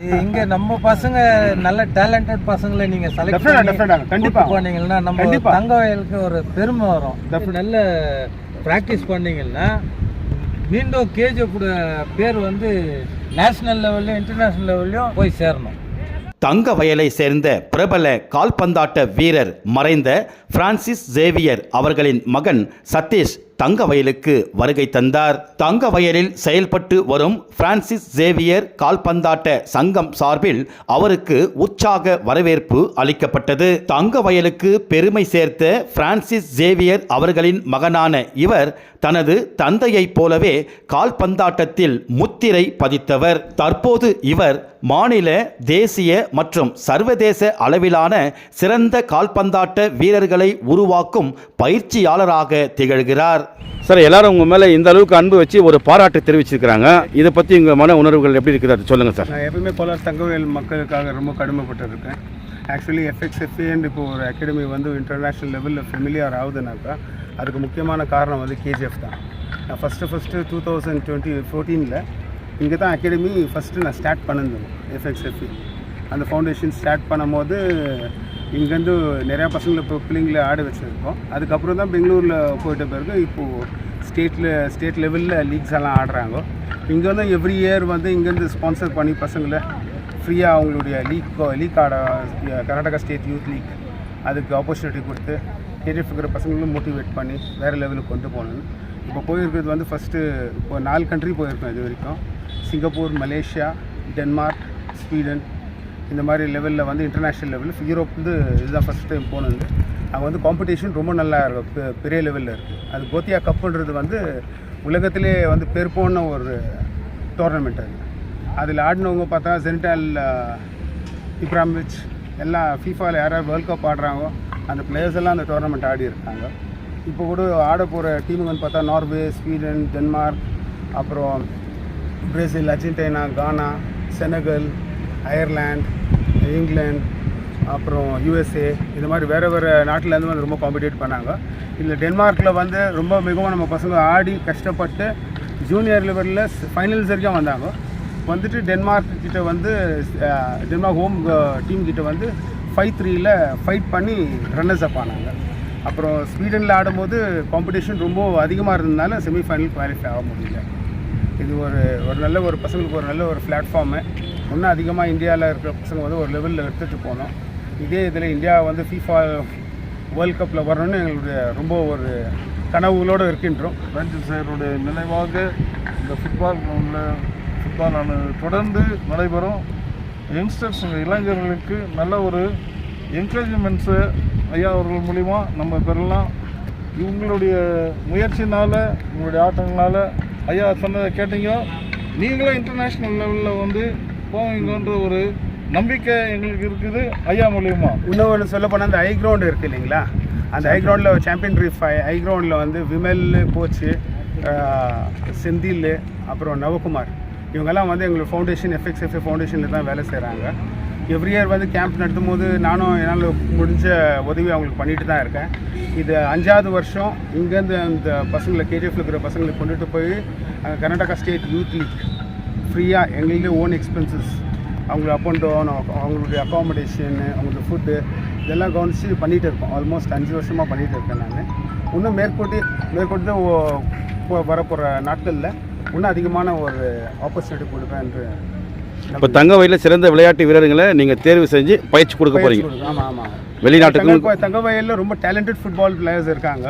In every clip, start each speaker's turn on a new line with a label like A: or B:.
A: இங்க நம்ம பசங்க நல்ல டேலண்டட் பசங்களை நீங்க செலக்ட் பண்ணி கண்டிப்பா போனீங்கன்னா நம்ம தங்க வயலுக்கு ஒரு பெருமை வரும். நல்ல பிராக்டிஸ் பண்ணீங்கன்னா மீண்டும் கேஜிஎஃப் பேர் வந்து நேஷனல் லெவல்லையும் இன்டர்நேஷனல் லெவல்லையும் போய் சேரணும்.
B: தங்க வயலை சேர்ந்த பிரபல கால்பந்தாட்ட வீரர் மறைந்த பிரான்சிஸ் சேவியர் அவர்களின் மகன் சதீஷ் தங்க வயலுக்கு வருகை தந்தார். தங்க வயலில் செயல்பட்டு வரும் பிரான்சிஸ் சேவியர் கால்பந்தாட்ட சங்கம் சார்பில் அவருக்கு உற்சாக வரவேற்பு அளிக்கப்பட்டது. தங்க வயலுக்கு பெருமை சேர்த்த பிரான்சிஸ் சேவியர் அவர்களின் மகனான இவர் தனது தந்தையைப் போலவே கால்பந்தாட்டத்தில் முத்திரை பதித்தவர். தற்போது இவர் மாநில, தேசிய மற்றும் சர்வதேச அளவிலான சிறந்த கால்பந்தாட்ட வீரர்களை உருவாக்கும் பயிற்சியாளராக திகழ்கிறார்.
C: சார், எல்லாரும் உங்கள் மேலே இந்த அளவுக்கு அன்பு வச்சு ஒரு பாராட்டு தெரிவிச்சிருக்கிறாங்க. இதை பற்றி உங்கள் மன உணர்வுகள் எப்படி இருக்குது சொல்லுங்கள் சார்.
D: நான் எப்பவுமே கோலார் தங்கவேல் மக்களுக்காக ரொம்ப கடமைப்பட்டிருக்கேன். ஆக்சுவலி FXFA இப்போ ஒரு அகாடமி வந்து இன்டர்நேஷ்னல் லெவலில் ஃபெமிலியர் ஆகுதுனாக்கா அதுக்கு முக்கியமான காரணம் வந்து கேஜிஎஃப் தான். நான் ஃபஸ்ட்டு 2014 இங்கே தான் அகாடமி நான் ஸ்டார்ட் பண்ணியிருந்தேன். FXFA அந்த ஃபவுண்டேஷன் ஸ்டார்ட் பண்ணும்போது இங்கேருந்து நிறையா பசங்களை இப்போ பிள்ளைங்களை ஆட வச்சுருக்கோம். அதுக்கப்புறம் தான் பெங்களூரில் போயிட்ட பிறகு இப்போது ஸ்டேட் லெவலில் லீக்ஸ் எல்லாம் ஆடுறாங்க. இங்கே வந்து எவ்ரி இயர் வந்து இங்கேருந்து ஸ்பான்சர் பண்ணி பசங்களை ஃப்ரீயாக அவங்களுடைய லீக் ஆட கர்நாடகா ஸ்டேட் யூத் லீக் அதுக்கு ஆப்பர்ச்சுனிட்டி கொடுத்து கேஜிஎஃப் இருக்கிற பசங்களும் மோட்டிவேட் பண்ணி வேறு லெவலுக்கு கொண்டு போகணுன்னு இப்போ போயிருக்கிறது வந்து இப்போ 4 கண்ட்ரி போயிருக்கோம் இது வரைக்கும். சிங்கப்பூர், மலேசியா, டென்மார்க், ஸ்வீடன் இந்த மாதிரி லெவலில் வந்து இன்டர்நேஷ்னல் லெவலில் யூரோப் வந்து இதுதான் ஃபஸ்ட் டைம் போனது. அங்கே வந்து காம்படிஷன் ரொம்ப நல்லா இருக்கும், பெரிய லெவலில் இருக்குது. அது கோத்தியா கப்புன்றது வந்து உலகத்திலே வந்து பேர் போன ஒரு டோர்னமெண்ட். அதில் ஆடினவங்க பார்த்தா ஜெனிட்டால், இப்ராமிச் எல்லாம் ஃபீஃபாவில் யாராவது வேர்ல்ட் கப் ஆடுறாங்களோ அந்த பிளேயர்ஸ் எல்லாம் அந்த டோர்னமெண்ட் ஆடி இருக்காங்க. இப்போ கூட ஆட போகிற டீமுங்கன்னு பார்த்தா நார்வே, ஸ்வீடன், டென்மார்க், அப்புறம் பிரேசில், அர்ஜென்டினா, கானா, செனகல், அயர்லாந்து, இங்கிலாந்து, அப்புறம் USA இந்த மாதிரி வேறு நாட்டிலேருந்து வந்து ரொம்ப காம்படிட் பண்ணாங்க. இதில் டென்மார்க்கில் வந்து ரொம்ப மிகவும் நம்ம பசங்க ஆடி கஷ்டப்பட்டு ஜூனியர் லெவலில் ஃபைனல்ஸ் வரைக்கும் வந்தாங்க. வந்துட்டு டென்மார்க் ஹோம் டீம் கிட்ட வந்து 5-3 ஃபைட் பண்ணி ரன்னர்ஸ் அப் ஆனாங்க. அப்புறம் ஸ்வீடனில் ஆடும்போது காம்படிஷன் ரொம்ப அதிகமாக இருந்ததுனால செமிஃபைனல் குவாலிஃபை ஆக முடியல. இது ஒரு நல்ல ஒரு பசங்களுக்கு ஒரு நல்ல ஒரு பிளாட்ஃபார்மு. இன்னும் அதிகமாக இந்தியாவில் இருக்கிற பசங்க வந்து ஒரு லெவலில் எடுத்துகிட்டு போனோம். இதே இதில் இந்தியா வந்து FIFA வேர்ல்ட் கப்பில் வரணும்னு எங்களுடைய ரொம்ப ஒரு கனவுகளோடு இருக்கின்றோம்.
E: ரஞ்சித் சாருடைய நினைவாக இந்த ஃபுட்பால் தொடர்ந்து நடைபெறும். யங்ஸ்டர்ஸ் இளைஞர்களுக்கு நல்ல ஒரு என்கரேஜ்மெண்ட்ஸு ஐயா அவர்கள் மூலிமா நம்ம பெறலாம். இவங்களுடைய முயற்சினால், உங்களுடைய ஆட்டங்களால் ஐயா சொன்னதை கேட்டீங்க, நீங்களும் இன்டர்நேஷ்னல் லெவலில் வந்து போவீங்கன்ற ஒரு நம்பிக்கை எங்களுக்கு இருக்குது ஐயா மூலியமாக.
D: இன்னொன்று சொல்ல போனால் அந்த ஐ கிரவுண்டு இருக்குது இல்லைங்களா, அந்த ஐ கிரவுண்டில் சாம்பியன் ரீஃப் ஐ கிரவுண்டில் வந்து விமல் கோச்சு, செந்தில், அப்புறம் நவகுமார் இவங்கெல்லாம் வந்து எங்களோட ஃபவுண்டேஷன் FXFA ஃபவுண்டேஷனில் தான் வேலை செய்கிறாங்க. எவ்ரி இயர் வந்து கேம்ப் நடத்தும் போது நானும் என்னால் முடிஞ்ச உதவி அவங்களுக்கு பண்ணிட்டு தான் இருக்கேன். இது 5வது வருஷம். இங்கேருந்து அந்த பசங்களை கேஜிஎஃப்ல இருக்கிற பசங்களை கொண்டுட்டு போய் கர்நாடகா ஸ்டேட் யூத் லீக் ஃப்ரீயாக எங்களுடைய ஓன் எக்ஸ்பென்சஸ், அவங்களுக்கு அப் அண்ட் டவுன், அவங்களுடைய அக்காமடேஷன், அவங்களுக்கு ஃபுட்டு இதெல்லாம் கவனித்து பண்ணிகிட்டு இருக்கோம். ஆல்மோஸ்ட் 5 வருஷமாக பண்ணிகிட்டு இருக்கேன் நான். இன்னும் மேற்கொண்டு வரப்போகிற நாட்களில் இன்னும் அதிகமான ஒரு ஆப்பர்ச்சுனிட்டி கொடுப்பேன் என்று.
C: இப்போ தங்க வயலில் சிறந்த விளையாட்டு வீரர்களை நீங்கள் தேர்வு செஞ்சு பயிற்சி கொடுக்க போகிறீங்க.
D: ஆமாம்.
C: வெளிநாட்டுக்கு
D: தங்க வயலில் ரொம்ப டேலண்டட் ஃபுட்பால் பிளேயர்ஸ் இருக்காங்க.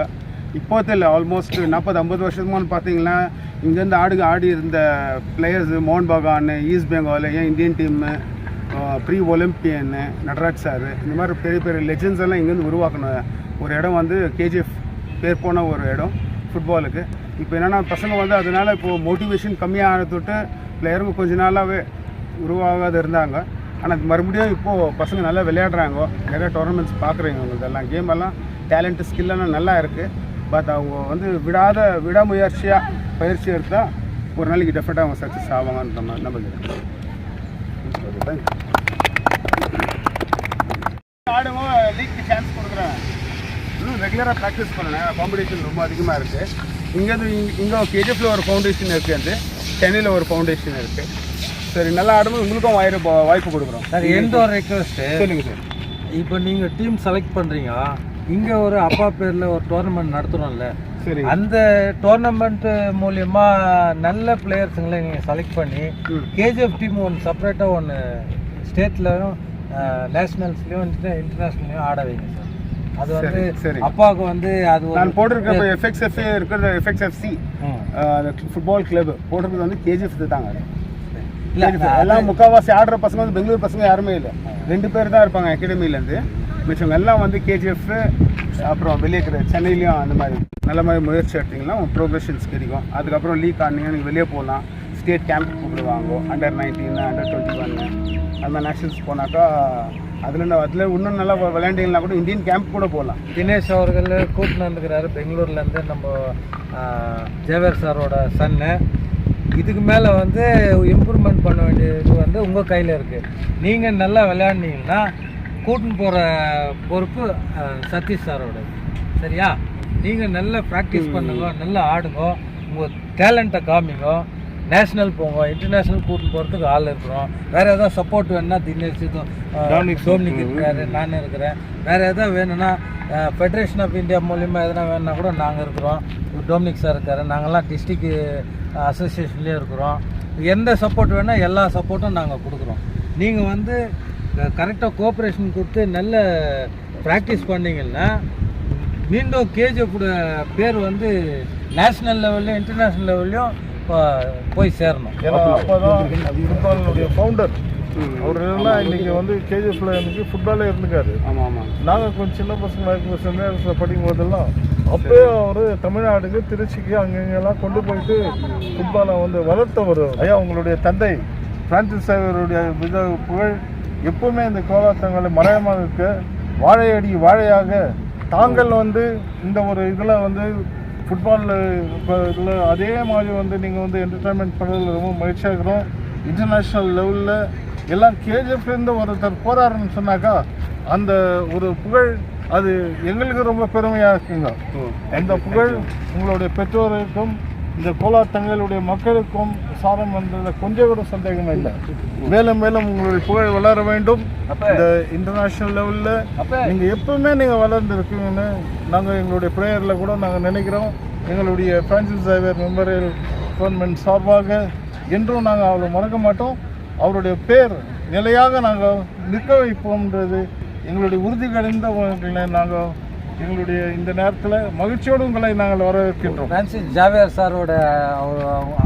D: இப்போதில் ஆல்மோஸ்ட் 40-50 வருஷத்துக்கு பார்த்தீங்கன்னா இங்கேருந்து ஆடி இருந்த பிளேயர்ஸ் மோகன் Bagan, East Bengal, Indian team, ப்ரீ ஒலிம்பியன்னு நடராஜ் சார், இந்த மாதிரி பெரிய பெரிய லெஜெண்ட்ஸ் எல்லாம் இங்கேருந்து உருவாக்கணும் ஒரு இடம் வந்து கேஜிஎஃப் பேர் போன ஒரு இடம் ஃபுட்பாலுக்கு. இப்போ என்னென்னா பசங்க வந்து அதனால் இப்போது மோட்டிவேஷன் கம்மியாக தொட்டு பிளேயருங்க கொஞ்ச நாளாகவே உருவாகாத இருந்தாங்க. ஆனால் மறுபடியும் இப்போது பசங்க நல்லா விளையாடுறாங்க. நிறையா டோர்னமெண்ட்ஸ் பார்க்குறீங்க. உங்களுக்கு எல்லாம் கேம் எல்லாம் டேலண்ட்டு ஸ்கில்லாம் நல்லா இருக்குது. பட் அவங்க வந்து விடாமுயற்சியாக பயிற்சி எடுத்தால் ஒரு நாளைக்கு டெஃபினட்டாக அவங்க சக்ஸஸ் ஆவாங்கன்னு நம்பிக்கிறேன். ஆடுங்க, லீக்கு சான்ஸ் கொடுக்குறேன். இன்னும் ரெகுலராக ப்ராக்டிஸ் பண்ணேன். காம்படிஷன் ரொம்ப அதிகமாக இருக்குது. இங்கே கேஜிஎஃப்ல ஒரு ஃபவுண்டேஷன் இருக்குது, சென்னையில் ஒரு ஃபவுண்டேஷன் இருக்குது. சரி, நல்லா ஆடும்போது உங்களுக்கும் வாய்ப்பு கொடுக்குறோம்
A: சார். எந்த ஒரு ரெக்வஸ்ட்டு,
D: சொல்லுங்க சார்.
A: இப்போ நீங்கள் டீம் செலக்ட் பண்ணுறீங்க, இங்கே ஒரு அப்பா பேரில் ஒரு டோர்னமெண்ட் நடத்துகிறோம்ல,
D: சரி,
A: அந்த டோர்னமெண்ட் மூலியமா நல்ல பிளேயர்ஸுங்களை நீங்கள் செலக்ட் பண்ணி கேஜிஎஃப் டீம் ஒன்று செப்பரேட்டாக ஒன்று ஸ்டேட்லையும் நேஷ்னல்ஸ்லையும் இன்டர்நேஷ்னல்லையும் ஆட வைங்க சார். அது வந்து
D: சரி.
A: அப்பாவுக்கு வந்து அது
D: நான் போட்டிருக்க எஃப்எக்ஸ்எஃப்ஏ இருக்கிற எஃப்எக்ஸ்எஃப்சி ஃபுட்பால் கிளப் போட்டிருக்கிறது வந்து கேஜிஎஃப் தாங்க.
A: இல்லை,
D: எல்லாம் முக்கால்வாசி ஆடுற பசங்க வந்து பெங்களூர் பசங்க யாருமே இல்லை, 2 பேர் தான் இருப்பாங்க அகாடமிலேருந்து. மிச்சவங்க எல்லாம் வந்து கேஜிஎஃப், அப்புறம் வெளியே இருக்கிற சென்னையிலையும் அந்த மாதிரி நல்ல மாதிரி முயற்சி எடுத்திங்கன்னா ப்ரோக்ரெஷன்ஸ் கிடைக்கும். அதுக்கப்புறம் லீக் ஆடினீங்க, நீங்கள் வெளியே போகலாம், ஸ்டேட் கேம்ப் கூப்பிடுவாங்க, Under-19, Under-21 அந்த மாதிரி நேஷனல்ஸ் போனாக்கா அதில் இன்னும் நல்லா விளையாண்டிங்கன்னா கூட இந்தியன் கேம்ப் கூட போகலாம்.
A: தினேஷ் அவர்கள் கூட்டின்னு வந்துக்கிறாரு பெங்களூர்லேருந்து, நம்ம ஜேவியர் சாரோட சன்னு. இதுக்கு மேலே வந்து இம்ப்ரூவ்மெண்ட் பண்ண வேண்டியது வந்து உங்கள் கையில் இருக்குது. நீங்கள் நல்லா விளையாண்டிங்கன்னா கூட்டின்னு போகிற பொறுப்பு சதீஷ் சாரோட. சரியா? நீங்கள் நல்லா ப்ராக்டிஸ் பண்ணுங்க, நல்லா ஆடுங்க, உங்கள் டேலண்ட்டை காமிங்க, நேஷ்னல் போங்க, இன்டர்நேஷ்னல் கூட்டின்னு போகிறதுக்கு ஆள் இருக்கிறோம். வேறு எதாவது சப்போர்ட் வேணுன்னா தினேஷ் டோம்னிக் இருக்காரு, நான் இருக்கிறேன். வேறு எதாவது வேணும்னா ஃபெடரேஷன் ஆஃப் இந்தியா மூலிமா எதனா வேணுன்னா கூட நாங்கள் இருக்கிறோம். டோம்னிக் சார் இருக்கார், நாங்கள்லாம் டிஸ்ட்ரிக்ட் அசோசியேஷன்லேயே இருக்கிறோம். எந்த சப்போர்ட் வேணால் எல்லா சப்போர்ட்டும் நாங்கள் கொடுக்குறோம். நீங்கள் வந்து கரெக்டாக கோஆப்ரேஷன் கொடுத்து நல்ல ப்ராக்டிஸ் பண்ணிங்கன்னா மீண்டும் கேஜிஎஃபோட பேர் வந்து நேஷ்னல் லெவல்லையும் இன்டர்நேஷ்னல் லெவல்லையும் போய் சேரணும்.
E: ஏன்னா அப்போ தான் ஃபுட்பாலுடைய ஃபவுண்டர் அவர் எல்லாம் இன்றைக்கி வந்து கேஜிஎஃப்ல எனக்கு ஃபுட்பாலே இருந்துக்காரு.
D: ஆமாம் ஆமாம். நாங்கள்
E: கொஞ்சம் சின்ன பசங்களாக இருக்கும் சென்ட் மேரிஸில் படிக்கும் போதெல்லாம் அப்போயே அவர் தமிழ்நாடுக்கு, திருச்சிக்கு அங்கெங்கெல்லாம் கொண்டு போயிட்டு ஃபுட்பாலை வந்து வளர்த்தவர். ஐயா, உங்களுடைய தந்தை பிரான்சிஸ் சேவியருடைய புகழ் எப்பவுமே இந்த கோலாத்தங்களை மறையமாக இருக்க, வாழையடி வாழையாக தாங்கள் வந்து இந்த ஒரு இதில் வந்து ஃபுட்பாலில் இப்போ இதில் அதே மாதிரி வந்து நீங்கள் வந்து என்டர்டைன்மெண்ட் பண்ணுறதுல ரொம்ப மகிழ்ச்சியாக இருக்கிறோம். இன்டர்நேஷ்னல் லெவலில் எல்லாம் கேஜிஎஃப்லேருந்து ஒருத்தர் போராடுறன்னு சொன்னாக்கா அந்த ஒரு புகழ் அது எங்களுக்கு ரொம்ப பெருமையாக இருக்குங்க. அந்த புகழ் உங்களுடைய பெற்றோருக்கும் இந்த கோலாத்தங்களுடைய மக்களுக்கும் சாரம் வந்ததில் கொஞ்சம் கூட சந்தேகமே இல்லை. மேலும் மேலும் உங்களுடைய புகழ் வளர வேண்டும். இந்த இன்டர்நேஷ்னல் லெவலில் நீங்கள் எப்பவுமே நீங்கள் வளர்ந்துருக்கீங்கன்னு நாங்கள் எங்களுடைய ப்ரேயரில் கூட நாங்கள் நினைக்கிறோம். எங்களுடைய பிரான்சிஸ் சேவியர் மெமோரியல் கவர்மெண்ட் சார்பாக என்றும் நாங்கள் அவரை மறக்க மாட்டோம். அவருடைய பேர் நிலையாக நாங்கள் நிற்க வைப்போம்ன்றது எங்களுடைய உறுதி கடைந்த நாங்கள் எங்களுடைய இந்த நேரத்தில் மகிழ்ச்சியோடு உங்களை நாங்கள் வரவேற்கின்றோம்.
A: பிரான்சிஸ் ஜாவியர் சாரோட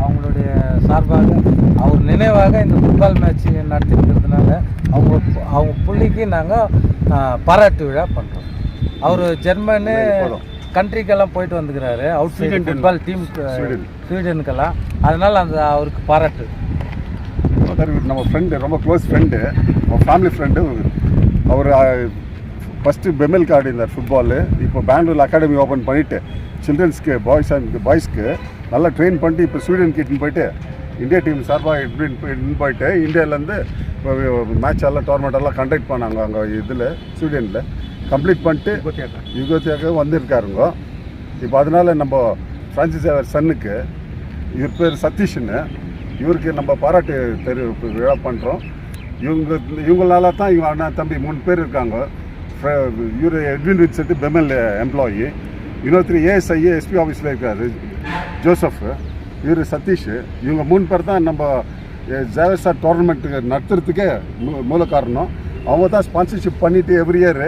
A: அவங்களுடைய சார்பாக அவர் நினைவாக இந்த ஃபுட்பால் மேட்ச் நடத்திருக்கிறதுனால அவங்க புள்ளிக்கு நாங்கள் பாராட்டு விழா பண்ணுறோம். அவர் ஜெர்மனி கண்ட்ரிக்கெல்லாம் போயிட்டு வந்துக்கிறாரு, அவுட் சைடு ஃபுட்பால் டீம் ஸ்வீடனுக்கெல்லாம். அதனால் அந்த அவருக்கு பாராட்டு.
F: நம்ம ஃப்ரெண்டு, ரொம்ப க்ளோஸ் ஃப்ரெண்டு, ஃபேமிலி ஃப்ரெண்டு. அவர் ஃபஸ்ட்டு பெமெல்க்கு ஆடினார் ஃபுட்பாலு. இப்போ பெங்களூரில் அகாடமி ஓப்பன் பண்ணிவிட்டு சில்ட்ரன்ஸ்க்கு பாய்ஸ்க்கு நல்லா ட்ரெயின் பண்ணிட்டு இப்போ ஸ்வீடன் கிட்டன்னு போயிட்டு இந்தியா டீம் சார்பாக இட்டுன்னு போயிட்டு இந்தியாவிலேருந்து மேட்ச் எல்லாம் டோர்னமெண்ட் எல்லாம் கண்டக்ட் பண்ணாங்க அங்கே இதில் ஸ்வீடனில் கம்ப்ளீட் பண்ணிட்டு யுகத்தியாக வந்திருக்காருங்க. இப்போ அதனால் நம்ம பிரான்சிஸ் சேவியர் சன்னுக்கு, இவர் பேர் சதீஷ்னு, இவருக்கு நம்ம பாராட்டு விழா பண்ணுறோம். இவங்களால தான் இவங்க அண்ணா தம்பி 3 பேர் இருக்காங்க. இவர் எட்வின் ரிச்சர்ட் பெமெல் எம்ப்ளாயி, இன்னொருத்தர் ஏஎஸ்ஐ எஸ்பி ஆஃபீஸில் இருக்கார் ஜோசப், இவர் சதீஷ். இவங்க 3 பேர் தான் நம்ம ஜேவியர் சார் டோர்னமெண்ட்டுக்கு நடத்துறதுக்கே மூல காரணம். அவங்க தான் ஸ்பான்சர்ஷிப் பண்ணிவிட்டு எவ்ரி இயர்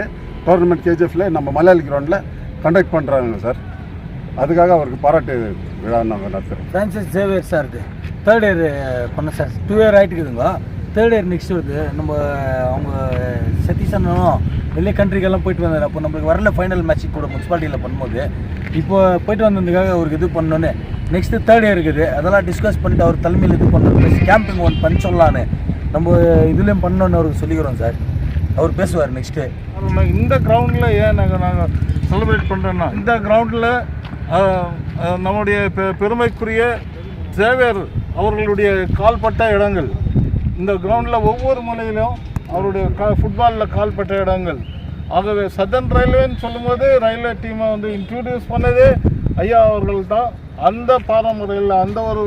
F: டோர்னமெண்ட் கேஜிஎஃப்ல நம்ம மலையாளி கிரவுண்டில் கண்டக்ட் பண்ணுறாங்க சார். அதுக்காக அவருக்கு பாராட்டு விழா நாங்கள் நடத்துகிறோம்.
A: பிரான்சிஸ் சேவியர் சாருக்கு 3rd இயர் பண்ண சார், 2 இயர் ஆகிட்டுக்குதுங்க. 3rd இயர் நெக்ஸ்ட் வருது. நம்ம அவங்க சதீஷ் அண்ணனும் வெளியே கண்ட்ரிக்கெல்லாம் போயிட்டு வந்தார். அப்போ நம்மளுக்கு வரல ஃபைனல் மேட்ச்சுக்கு கூட முனிசிபாலிட்டியில் பண்ணும்போது. இப்போ போயிட்டு வந்ததுக்காக அவருக்கு இது பண்ணோன்னு நெக்ஸ்ட்டு 3rd இயர் இருக்குது. அதெல்லாம் டிஸ்கஸ் பண்ணிட்டு அவர் தலைமையில் இது பண்ணணும், ப்ளஸ் கேம்பிங் ஒன்று பண்ண சொல்லலான்னு நம்ம இதுலேயும் பண்ணோன்னு அவருக்கு சொல்லிக்கிறோம் சார். அவர் பேசுவார் நெக்ஸ்ட்டு.
E: இந்த கிரவுண்டில் ஏன் நாங்கள் செலிப்ரேட் பண்ணுறோன்னா, இந்த கிரவுண்டில் நம்முடைய பெருமைக்குரிய சேவியர் அவர்களுடைய கால்பட்ட இடங்கள், இந்த கிரவுண்டில் ஒவ்வொரு முனையிலும் அவருடைய ஃபுட்பாலில் கால்பட்ட இடங்கள். ஆகவே சதர்ன் ரயில்வேன்னு சொல்லும்போது ரயில்வே டீமை வந்து இன்ட்ரடியூஸ் பண்ணதே ஐயா அவர்கள் தான். அந்த பாரம்பரியில் அந்த ஒரு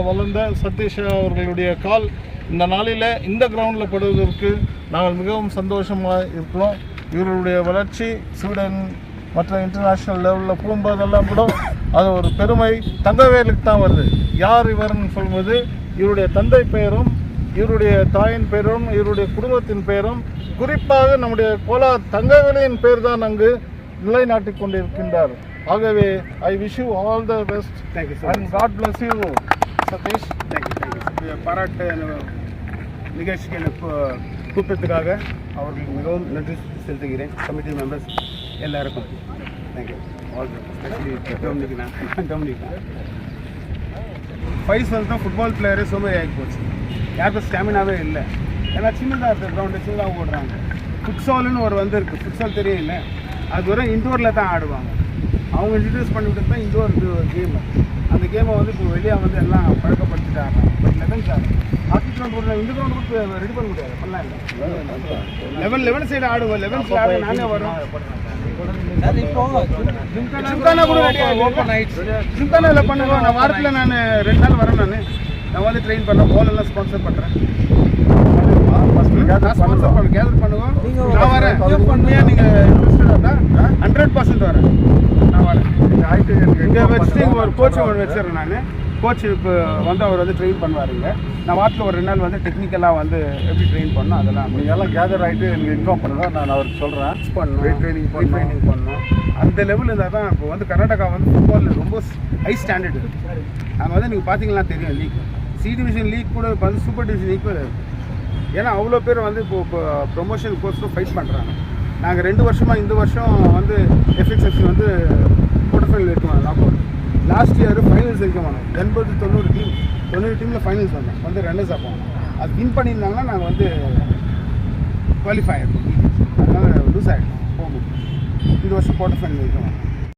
E: வளர்ந்த சதீஷ் அவர்களுடைய கால் இந்த நாளில் இந்த கிரவுண்டில் படுவதற்கு நாங்கள் மிகவும் சந்தோஷமாக இருக்கிறோம். இவர்களுடைய வளர்ச்சி ஸ்வீடன் மற்ற இன்டர்நேஷ்னல் லெவலில் போகும்போதெல்லாம் கூட அது ஒரு பெருமை தங்கவேலுக்கு தான் வருது. யார் இவர்னு சொல்வது இவருடைய தந்தை பெயரும் இவருடைய தாயின் பெயரும் இவருடைய குடும்பத்தின் பெயரும் குறிப்பாக நம்முடைய கோலார் தங்கவேலின் பெயர் தான் அங்கு நிலைநாட்டிக் கொண்டிருக்கின்றார். ஆகவே I wish you all the best and God bless you Satish.
D: Thank you. பாராட்டு நிகழ்ச்சிக்கு எனக்கு கூப்பிட்டதுக்காக அவர்களுக்கு மிகவும் நன்றி செலுத்துகிறேன். கமிட்டி மெம்பர்ஸ் எல்லாருக்கும் தேங்க்யூ. ஆல் டொமினிக் ஃபைஸ் வந்து தான் ஃபுட்பால் பிளேயரே சோம்பேறி ஆகி போச்சு. யாருக்கும் ஸ்டாமினாவே இல்லை. ஏன்னா சின்னதாக இருக்குது கிரவுண்டு, சின்னதாக ஓடுறாங்க. ஃபுட்சால்னு ஒரு இருக்குது, ஃபுட்சால் தெரியும் இல்லை, அது வரை இன்டோரில் தான் ஆடுவாங்க. அவங்க இன்ட்ரடியூஸ் பண்ணிவிட்டு தான் இன்டோர் கேமு. அந்த கேமை வந்து இப்போ வெளியே வந்து எல்லாம் பழக்கப்படுத்திட்டு ஆடுறாங்க. பட் லெவன்ஸ் ஆடும் ஹாக்கி கிரவுண்ட் போடுற இந்த கிரவுண்ட் கூட ரெடி பண்ண முடியாது. பண்ணலாம் இல்லை, லெவன் சைடு ஆடுவோம். லெவன் சைடு ஆட நானே வரும். ஜிம்கானா கூட ஜிம்கானாவில் பண்ணுவோம். நான் வாரத்தில் நான் 2 நாள் வரேன். நான் வந்து ட்ரெயின் பண்ணுறேன், பாலெல்லாம் ஸ்பான்சர் பண்ணுறேன். கேதர் பண்ணுவோம். நான் வரேன். உண்மையாக நீங்கள் இன்ட்ரெஸ்டடாக 100% வரேன். நான் வரேன். இங்கே வச்சுட்டு ஒரு கோச் ஒன்று வச்சிடறேன். நான் கோச் இப்போ வந்து அவர் வந்து ட்ரெயின் பண்ணுவாருங்க. நான் வாரத்தில் ஒரு 2 நாள் வந்து டெக்னிக்கலாக வந்து எப்படி ட்ரெயின் பண்ணணும் அதெல்லாம்
F: நீங்கள் எல்லாம் கேதர் ஆகிட்டு எனக்கு இன்ஃபார்ம் பண்ணுங்கள். நான் அவருக்கு சொல்கிறேன்.
D: பண்ணணும், ட்ரைனிங் பண்ணணும். அந்த லெவலில் இருந்தால் தான் இப்போ வந்து கர்நாடகா வந்து ஃபுட்பாலில் ரொம்ப ஹை ஸ்டாண்டர்ட் இருக்குது. அங்கே வந்து நீங்கள் பார்த்தீங்கன்னா தெரியும் லீக், சி டிவிஷன் லீக் கூட இப்போ வந்து சூப்பர் டிவிஷன் ஈக்குவல் இருக்குது. ஏன்னா அவ்வளோ பேர் வந்து இப்போ ப்ரொமோஷன் கோர்ஸும் ஃபைட் பண்ணுறாங்க. நாங்கள் 2 வருஷமாக இந்த வருஷம் வந்து எஃப்எக்ஸ்எஃப்சி வந்து குவார்டர் ஃபைனல் வைக்கணும். Knock out last year finals வைக்க வேணும். 90 டீமில் ஃபைனல்ஸ் வந்தோம். வந்து ரன்னர்ஸ் ஆப்போம். அது வின் பண்ணியிருந்தாங்கன்னா நாங்கள் வந்து குவாலிஃபை ஆகிருக்கோம். அதனால் லூஸ் ஆகிடும் போகும். இந்த வருஷம் குவார்டர் ஃபைனல் வைக்கணும்.